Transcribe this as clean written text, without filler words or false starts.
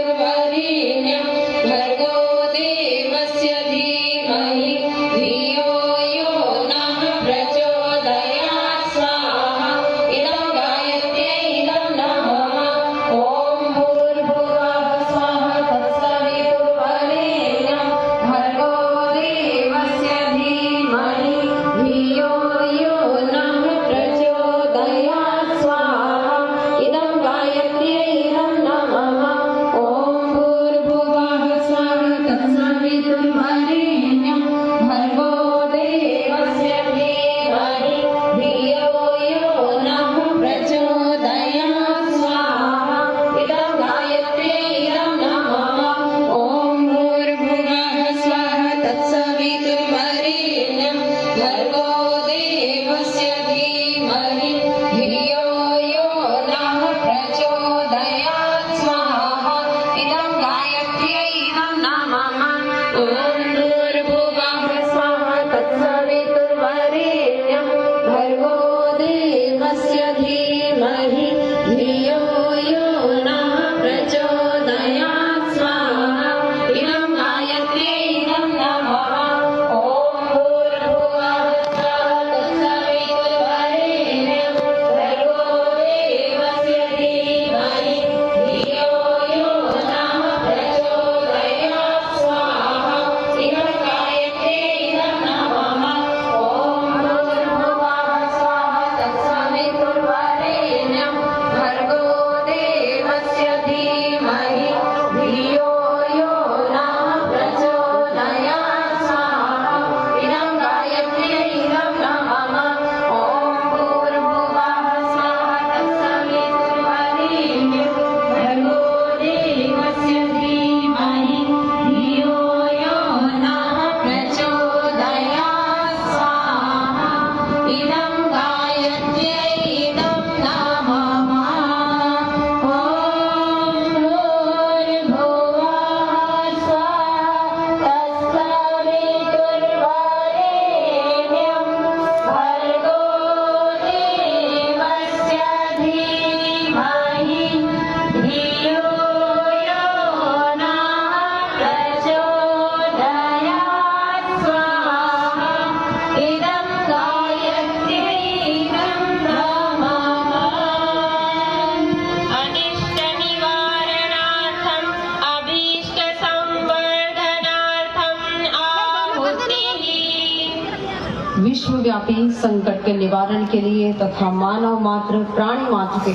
तत्सवितुर्वरेण्यं भर्गो देवस्य धीमहि धियो यो नः प्रचोदयात् स्वाहा इदं गायत्र्यै इदं नमः ॐ भूर्भुवः स्वः तत्सवितुर्वरेण्यं भर्गो देवस्य धीमहि धियो यो नः प्रचोदयात् स्वाहा इदं गायत्र्यै इदं नमः ॐ भूर्भुवः स्वः तत्सवितुर्वरेण्यं भर्गो देवस्य धीमहि धियो यो नः प्रचोदयात् स्वाहा इदं गायत्र्यै इदं नमः ॐ भूर्भुवः स्वः तत्सवितुर्वरेण्यं भर्गो देवस्य धीमहि धियो यो नः प्रचोदयात् स्वाहा इदं गायत्र्यै इदं नमः ॐ भूर्भुवः स्वः तत्सवितुर्वरेण्यं भर्गो देवस्य धीमहि धियो यो नः प्रचोदयात् स्वाहा इदं गायत्र्यै इदं नमः ॐ भूर्भुवः स्वः तत्सवितुर्वरेण्यं भर्गो देवस्य धीमहि धियो यो नः प्रचोदयात् स्वाहा इदं गायत्र्यै इदं नमः ॐ भूर्भुवः स्वः तत्सवितुर्वरेण्यं भर्गो देवस्य धीमहि धियो यो नः प्रचोदयात् स्वाहा इदं गायत्र्यै इदं नमः ॐ भूर्भुवः स्वः तत्सवितुर्वरेण्यं भर्गो देवस्य धीमहि धियो यो नः प्रचोदयात् स्वाहा इदं गायत्र्यै इदं नमः ॐ भूर्भुवः स्वः तत्सवितुर्वरेण्यं भर्गो देवस्य धीमहि धियो यो नः प्रचोदयात् स्वाहा इदं गायत्र्यै इदं नमः अनिष्ट निवारणार्थम् अभीष्ट संवर्धनार्थम् आहुतिः। विश्वव्यापी संकट के निवारण के लिए तथा मानव मात्र प्राणी मात्र के